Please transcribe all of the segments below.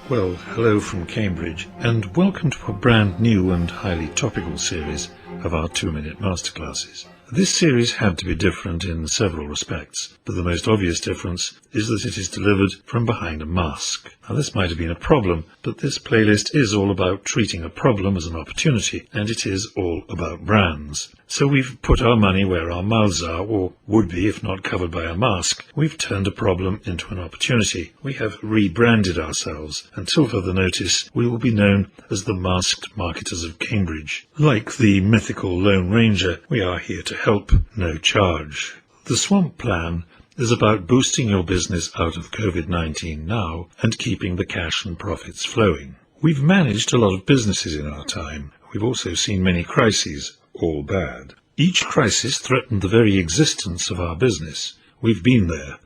Well, hello from Cambridge, and welcome to a brand new and highly topical series of our 2-minute masterclasses. This series had to be different in several respects, but the most obvious difference is that it is delivered from behind a mask. Now, this might have been a problem, but this playlist is all about treating a problem as an opportunity, and it is all about brands. So we've put our money where our mouths are, or would be if not covered by a mask. We've turned a problem into an opportunity. We have rebranded ourselves. Until further notice, we will be known as the Masked Marketers of Cambridge. Like the mythical Lone Ranger, we are here to help, no charge. The Swamp Plan is about boosting your business out of COVID-19 now and keeping the cash and profits flowing. We've managed a lot of businesses in our time. We've also seen many crises, all bad. Each crisis threatened the very existence of our business. We've been there.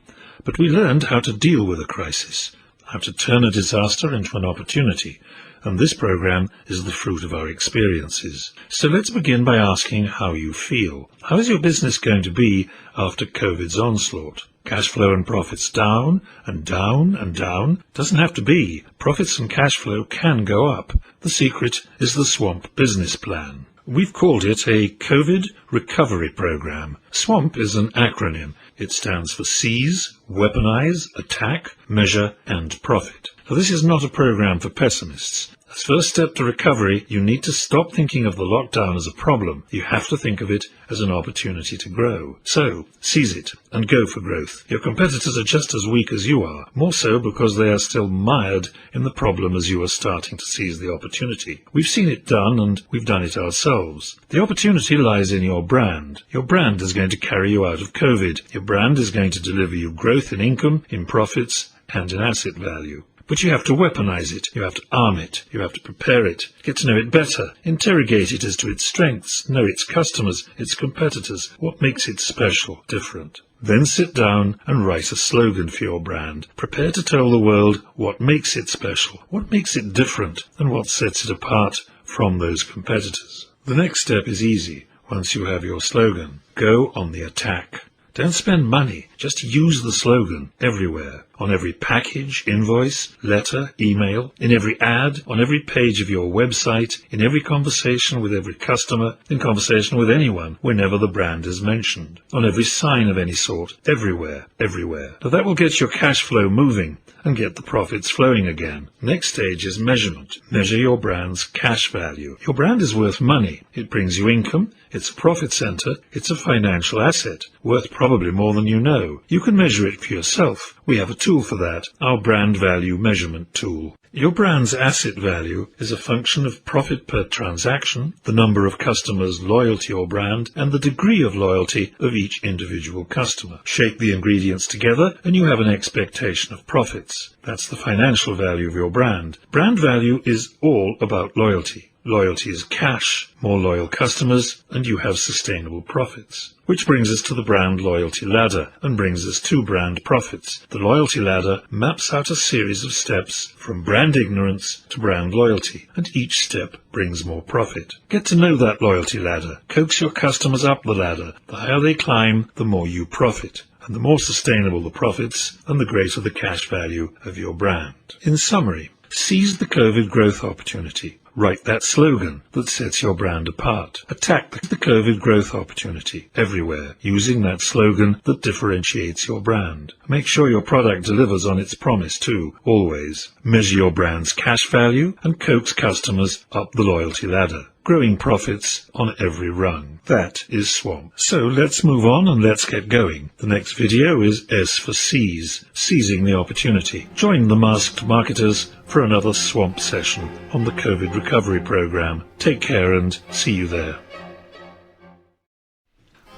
But we learned how to deal with a crisis, how to turn a disaster into an opportunity, and this program is the fruit of our experiences. So let's begin by asking how you feel. How is your business going to be after COVID's onslaught? Cash flow and profits down and down and down? Doesn't have to be. Profits and cash flow can go up. The secret is the Swamp Business Plan. We've called it a COVID Recovery Program. SWAMP is an acronym. It stands for Seize, Weaponize, Attack, Measure and Profit. Now, this is not a program for pessimists. As first step to recovery, you need to stop thinking of the lockdown as a problem. You have to think of it as an opportunity to grow. So, seize it and go for growth. Your competitors are just as weak as you are, more so because they are still mired in the problem as you are starting to seize the opportunity. We've seen it done and we've done it ourselves. The opportunity lies in your brand. Your brand is going to carry you out of COVID. Your brand is going to deliver you growth in income, in profits and in asset value. But you have to weaponize it, you have to arm it, you have to prepare it, get to know it better, interrogate it as to its strengths, know its customers, its competitors, what makes it special, different. Then sit down and write a slogan for your brand. Prepare to tell the world what makes it special, what makes it different, and what sets it apart from those competitors. The next step is easy. Once you have your slogan, go on the attack. Don't spend money, just use the slogan everywhere. On every package, invoice, letter, email, in every ad, on every page of your website, in every conversation with every customer, in conversation with anyone, whenever the brand is mentioned. On every sign of any sort, everywhere, everywhere. Now that will get your cash flow moving and get the profits flowing again. Next stage is measurement. Measure your brand's cash value. Your brand is worth money. It brings you income. It's a profit center. It's a financial asset, worth probably more than you know. You can measure it for yourself. We have a tool for that, our brand value measurement tool. Your brand's asset value is a function of profit per transaction, the number of customers loyal to your brand, and the degree of loyalty of each individual customer. Shake the ingredients together and you have an expectation of profits. That's the financial value of your brand. Brand value is all about loyalty. Loyalty is cash, more loyal customers, and you have sustainable profits. Which brings us to the brand loyalty ladder and brings us to brand profits. The loyalty ladder maps out a series of steps from brand ignorance to brand loyalty, and each step brings more profit. Get to know that loyalty ladder. Coax your customers up the ladder. The higher they climb, the more you profit. And the more sustainable the profits, and the greater the cash value of your brand. In summary, seize the COVID growth opportunity. Write that slogan that sets your brand apart. Attack the COVID growth opportunity everywhere using that slogan that differentiates your brand. Make sure your product delivers on its promise too, always. Measure your brand's cash value and coax customers up the loyalty ladder, growing profits on every rung. That is SWAMP. So let's move on and let's get going. The next video is S for Seize, seizing the opportunity. Join the Masked Marketers for another SWAMP session on the COVID Recovery Program. Take care and see you there.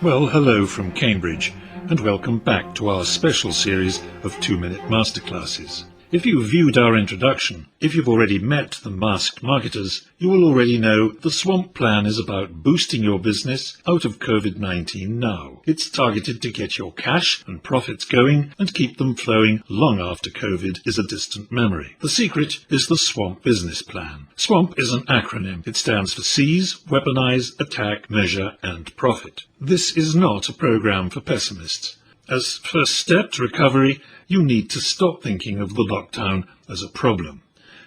Well, hello from Cambridge and welcome back to our special series of 2-minute masterclasses. If you viewed our introduction, if you've already met the Masked Marketers, you will already know the Swamp Plan is about boosting your business out of COVID-19 now. It's targeted to get your cash and profits going and keep them flowing long after COVID is a distant memory. The secret is the Swamp Business Plan. SWAMP is an acronym. It stands for Seize, Weaponize, Attack, Measure and Profit. This is not a program for pessimists. As first step to recovery, you need to stop thinking of the lockdown as a problem.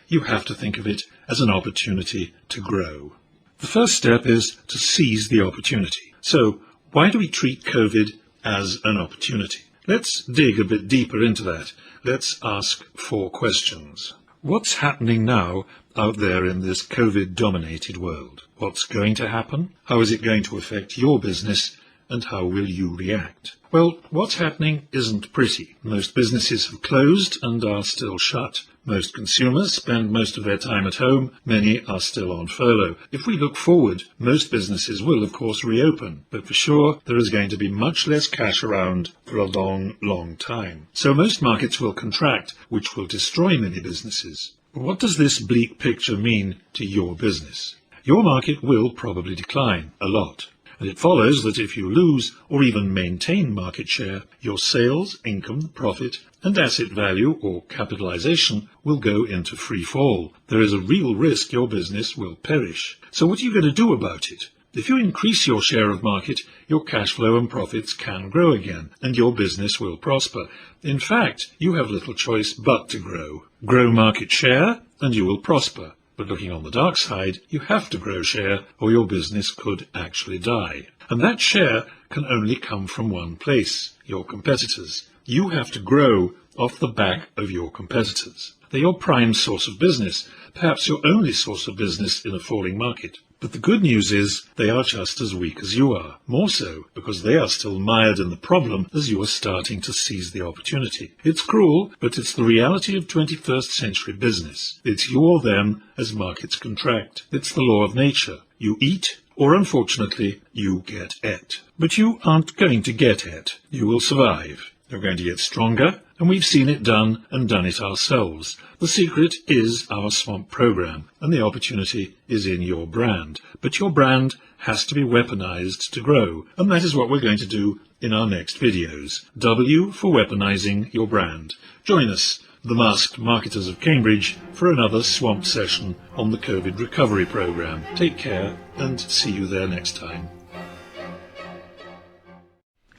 you have to think of it as an opportunity to grow. The first step is to seize the opportunity. So, why do we treat COVID as an opportunity? Let's dig a bit deeper into that. Let's ask 4 questions. What's happening now out there in this COVID-dominated world? What's going to happen? How is it going to affect your business? And how will you react? Well, what's happening isn't pretty. Most businesses have closed and are still shut. Most consumers spend most of their time at home. Many are still on furlough. If we look forward, most businesses will, of course, reopen. But for sure, there is going to be much less cash around for a long, long time. So most markets will contract, which will destroy many businesses. What does this bleak picture mean to your business? Your market will probably decline a lot. And it follows that if you lose or even maintain market share, your sales, income, profit, and asset value or capitalization will go into free fall. There is a real risk your business will perish. So what are you going to do about it? If you increase your share of market, your cash flow and profits can grow again, and your business will prosper. In fact, you have little choice but to grow. Grow market share, and you will prosper. But looking on the dark side, you have to grow share or your business could actually die. And that share can only come from one place, your competitors. You have to grow off the back of your competitors. They're your prime source of business, perhaps your only source of business in a falling market. But the good news is they are just as weak as you are, more so because they are still mired in the problem as you are starting to seize the opportunity. It's cruel, but it's the reality of 21st century business. It's you or them as markets contract. It's the law of nature. You eat, or unfortunately, you get et. But you aren't going to get et. You will survive. You're going to get stronger, and we've seen it done and done it ourselves. The secret is our Swamp program, and the opportunity is in your brand. But your brand has to be weaponized to grow, and that is what we're going to do in our next videos. W for weaponizing your brand. Join us, the Masked Marketers of Cambridge, for another Swamp session on the COVID recovery program. Take care, and see you there next time.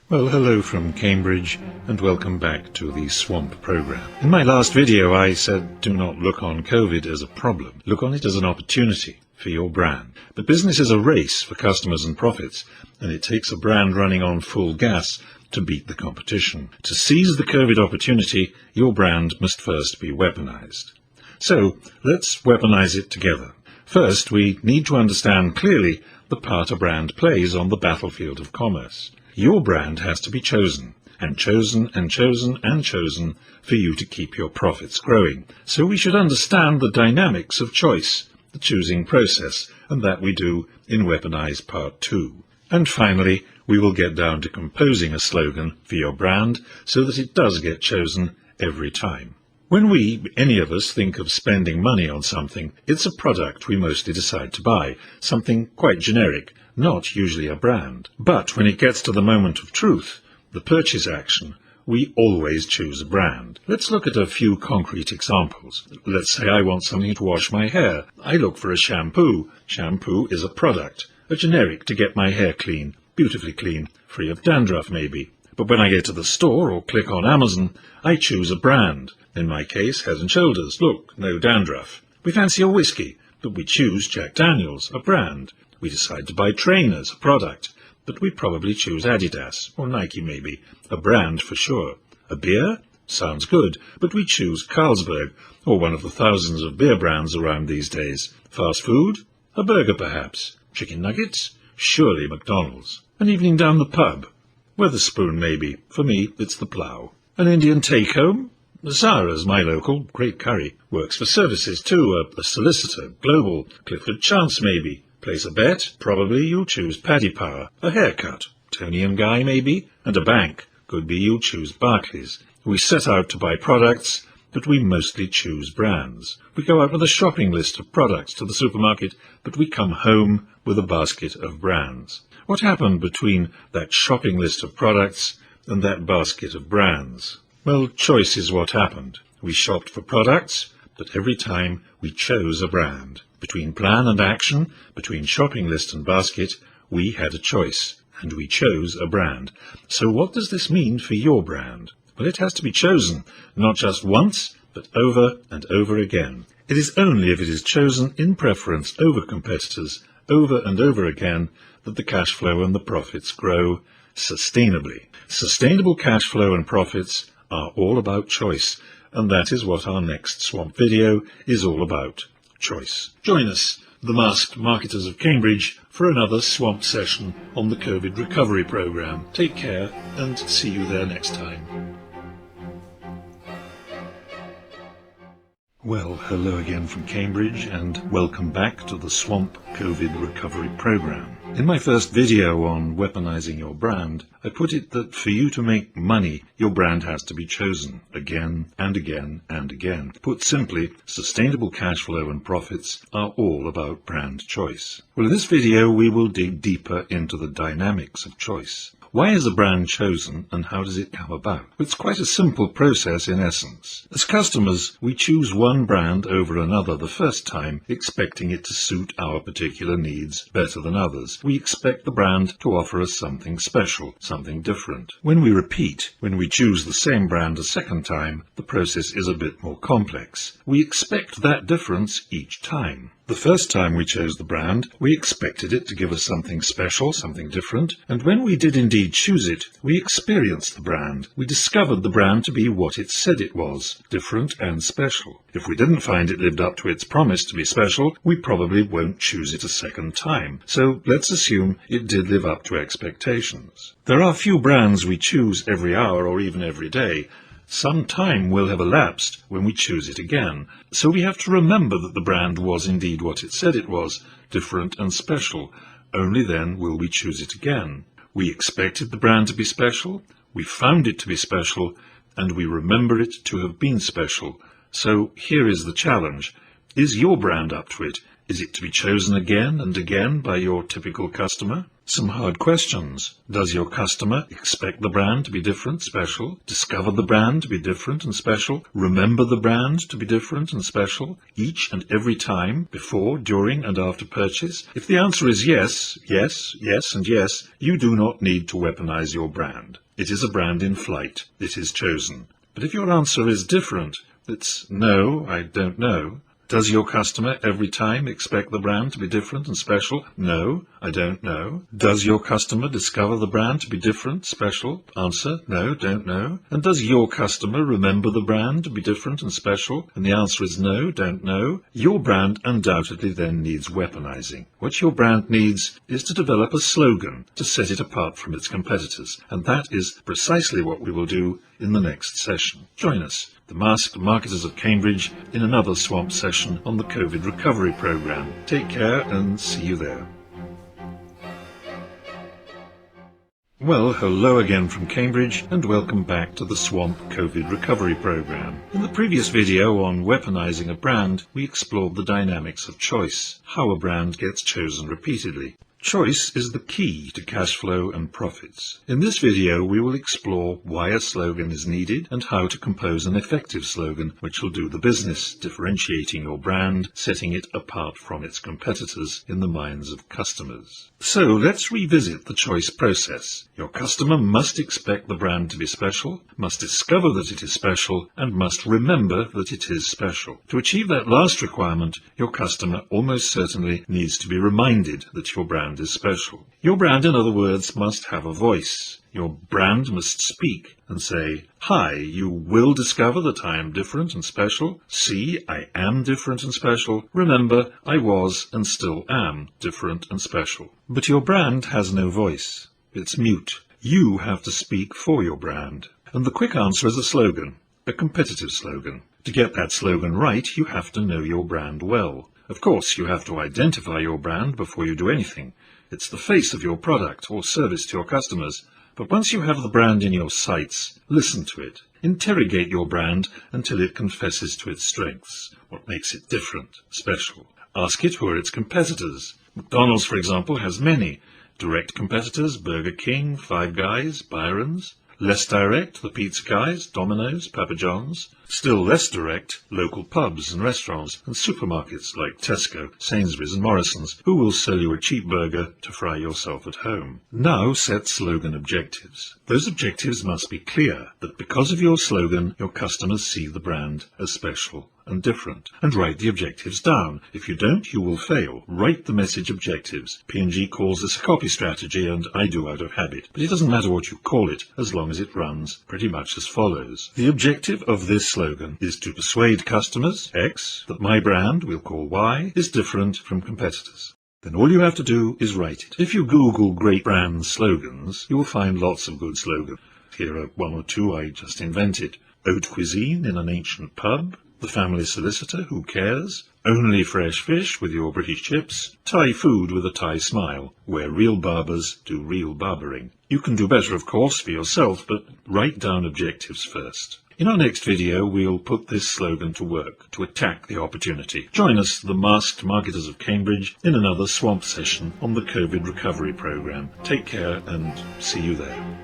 Well, hello from Cambridge and welcome back to the Swamp program. In my last video I said do not look on COVID as a problem. Look on it as an opportunity for your brand. But business is a race for customers and profits, and it takes a brand running on full gas to beat the competition. To seize the COVID opportunity, your brand must first be weaponized. So let's weaponize it together. First, we need to understand clearly the part a brand plays on the battlefield of commerce. Your brand has to be chosen, and chosen, and chosen, and chosen for you to keep your profits growing. So we should understand the dynamics of choice, the choosing process, and that we do in Weaponize Part 2. And finally, we will get down to composing a slogan for your brand so that it does get chosen every time. When we, any of us, think of spending money on something, it's a product we mostly decide to buy, something quite generic, not usually a brand. But when it gets to the moment of truth, the purchase action, we always choose a brand. Let's look at a few concrete examples. Let's say I want something to wash my hair. I look for a shampoo. Shampoo is a product, a generic to get my hair clean, beautifully clean, free of dandruff maybe. But when I get to the store or click on Amazon, I choose a brand. In my case, Head and Shoulders. Look, no dandruff. We fancy a whiskey, but we choose Jack Daniels, a brand. We decide to buy trainers, a product, but we probably choose Adidas, or Nike maybe, a brand for sure. A beer? Sounds good, but we choose Carlsberg, or one of the thousands of beer brands around these days. Fast food? A burger perhaps. Chicken nuggets? Surely McDonald's. An evening down the pub? Wetherspoon maybe. For me, it's the Plough. An Indian take-home? Zara's, my local, great curry. Works for services too, a solicitor, Global, Clifford Chance maybe. Place a bet, probably you'll choose Paddy Power. A haircut, Tony and Guy maybe. And a bank, could be you'll choose Barclays. We set out to buy products, but we mostly choose brands. We go out with a shopping list of products to the supermarket, but we come home with a basket of brands. What happened between that shopping list of products and that basket of brands? Well, choice is what happened. We shopped for products, but every time we chose a brand. Between plan and action, between shopping list and basket, we had a choice, and we chose a brand. So what does this mean for your brand? Well, it has to be chosen, not just once, but over and over again. It is only if it is chosen in preference over competitors over and over again that the cash flow and the profits grow sustainably. Sustainable cash flow and profits are all about choice, and that is what our next Swamp video is all about. Choice. Join us, the masked marketers of Cambridge, for another Swamp session on the COVID recovery programme. Take care and see you there next time. Well, hello again from Cambridge and welcome back to the Swamp COVID recovery programme. In my first video on weaponizing your brand, I put it that for you to make money, your brand has to be chosen again and again and again. Put simply, sustainable cash flow and profits are all about brand choice. Well, in this video, we will dig deeper into the dynamics of choice. Why is a brand chosen and how does it come about? It's quite a simple process in essence. As customers, we choose one brand over another the first time, expecting it to suit our particular needs better than others. We expect the brand to offer us something special, something different. When we repeat, when we choose the same brand a second time, the process is a bit more complex. We expect that difference each time. The first time we chose the brand, we expected it to give us something special, something different, and when we did indeed choose it, we experienced the brand. We discovered the brand to be what it said it was, different and special. If we didn't find it lived up to its promise to be special, we probably won't choose it a second time. So let's assume it did live up to expectations. There are few brands we choose every hour or even every day. Some time will have elapsed when we choose it again, so we have to remember that the brand was indeed what it said it was, different and special. Only then will we choose it again. We expected the brand to be special, we found it to be special, and we remember it to have been special. So here is the challenge. Is your brand up to it? Is it to be chosen again and again by your typical customer? Some hard questions. Does your customer expect the brand to be different, special? Discover the brand to be different and special? Remember the brand to be different and special each and every time, before, during and after purchase? If the answer is yes, yes, yes and yes, you do not need to weaponize your brand. It is a brand in flight. It is chosen. But if your answer is different, it's no, I don't know. Does your customer every time expect the brand to be different and special? No, I don't know. Does your customer discover the brand to be different, special? Answer, no, don't know. And does your customer remember the brand to be different and special? And the answer is no, don't know. Your brand undoubtedly then needs weaponizing. What your brand needs is to develop a slogan to set it apart from its competitors. And that is precisely what we will do in the next session. Join us, the masked marketers of Cambridge, in another Swamp session on the COVID recovery programme. Take care and see you there. Well, hello again from Cambridge and welcome back to the Swamp COVID recovery programme. In the previous video on weaponizing a brand, we explored the dynamics of choice, how a brand gets chosen repeatedly. Choice is the key to cash flow and profits. In this video, we will explore why a slogan is needed and how to compose an effective slogan which will do the business, differentiating your brand, setting it apart from its competitors in the minds of customers. So let's revisit the choice process. Your customer must expect the brand to be special, must discover that it is special, and must remember that it is special. To achieve that last requirement, your customer almost certainly needs to be reminded that your brand is special. Your brand, in other words, must have a voice. Your brand must speak and say, "Hi, you will discover that I am different and special. See, I am different and special. Remember, I was and still am different and special." But your brand has no voice. It's mute. You have to speak for your brand. And the quick answer is a slogan, a competitive slogan. To get that slogan right, you have to know your brand well. Of course, you have to identify your brand before you do anything. It's the face of your product or service to your customers. But once you have the brand in your sights, listen to it. Interrogate your brand until it confesses to its strengths. What makes it different, special? Ask it who are its competitors. McDonald's, for example, has many. Direct competitors, Burger King, Five Guys, Byron's. Less direct, the Pizza Guys, Domino's, Papa John's. Still less direct, local pubs and restaurants and supermarkets like Tesco, Sainsbury's and Morrison's, who will sell you a cheap burger to fry yourself at home. Now set slogan objectives. Those objectives must be clear, that because of your slogan, your customers see the brand as special and different. And write the objectives down. If you don't, you will fail. Write the message objectives. P&G calls this a copy strategy, and I do out of habit. But it doesn't matter what you call it, as long as it runs pretty much as follows. The objective of this slogan is to persuade customers, X, that my brand, we'll call Y, is different from competitors. Then all you have to do is write it. If you Google great brand slogans, you will find lots of good slogans. Here are one or two I just invented. Haute cuisine in an ancient pub. The family solicitor who cares. Only fresh fish with your British chips. Thai food with a Thai smile, where real barbers do real barbering. You can do better, of course, for yourself, but write down objectives first. In our next video, we'll put this slogan to work to attack the opportunity. Join us, the masked marketers of Cambridge, in another swamp session on the COVID recovery programme. Take care and see you there.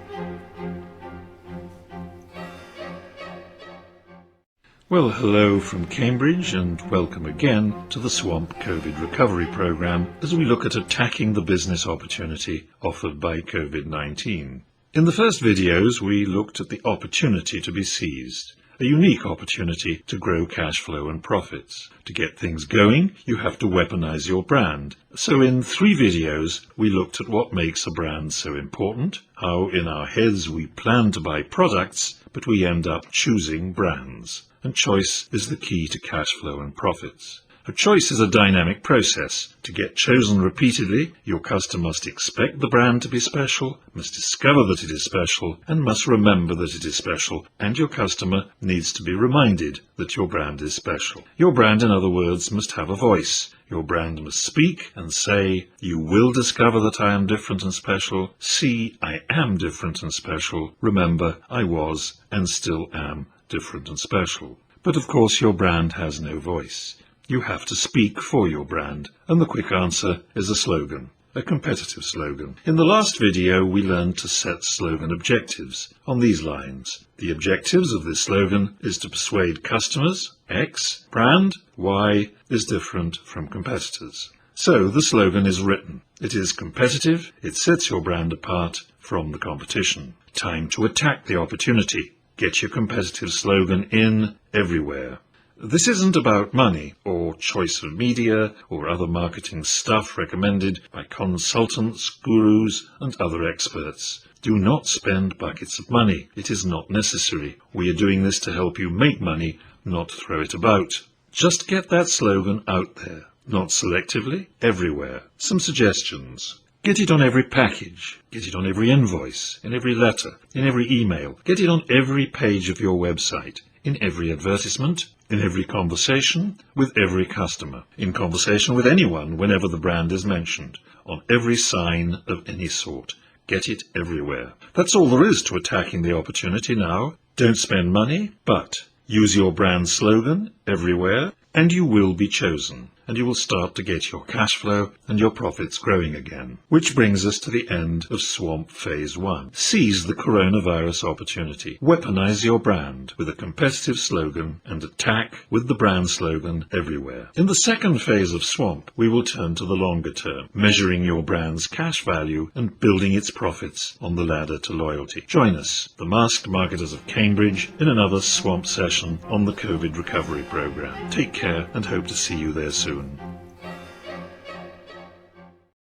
Well, hello from Cambridge and welcome again to the Swamp COVID Recovery Programme as we look at attacking the business opportunity offered by COVID-19. In the first videos, we looked at the opportunity to be seized, a unique opportunity to grow cash flow and profits. To get things going, you have to weaponize your brand. So in 3 videos, we looked at what makes a brand so important, how in our heads we plan to buy products, but we end up choosing brands. And choice is the key to cash flow and profits. A choice is a dynamic process. To get chosen repeatedly, your customer must expect the brand to be special, must discover that it is special, and must remember that it is special, and your customer needs to be reminded that your brand is special. Your brand, in other words, must have a voice. Your brand must speak and say, you will discover that I am different and special. See, I am different and special. Remember, I was and still am different and special. But of course your brand has no voice. You have to speak for your brand, and the quick answer is a slogan, a competitive slogan. In the last video we learned to set slogan objectives on these lines. The objectives of this slogan is to persuade customers, X, brand, Y, is different from competitors. So the slogan is written. It is competitive, it sets your brand apart from the competition. Time to attack the opportunity. Get your competitive slogan in everywhere. This isn't about money or choice of media or other marketing stuff recommended by consultants, gurus and other experts. Do not spend buckets of money. It is not necessary. We are doing this to help you make money, not throw it about. Just get that slogan out there. Not selectively, everywhere. Some suggestions. Get it on every package. Get it on every invoice, in every letter, in every email. Get it on every page of your website, in every advertisement, in every conversation, with every customer, in conversation with anyone whenever the brand is mentioned, on every sign of any sort. Get it everywhere. That's all there is to attacking the opportunity now. Don't spend money, but use your brand slogan everywhere, and you will be chosen. And you will start to get your cash flow and your profits growing again. Which brings us to the end of Swamp Phase 1. Seize the coronavirus opportunity. Weaponize your brand with a competitive slogan and attack with the brand slogan everywhere. In the second phase of Swamp, we will turn to the longer term, measuring your brand's cash value and building its profits on the ladder to loyalty. Join us, the masked marketers of Cambridge, in another Swamp session on the COVID Recovery Programme. Take care and hope to see you there soon.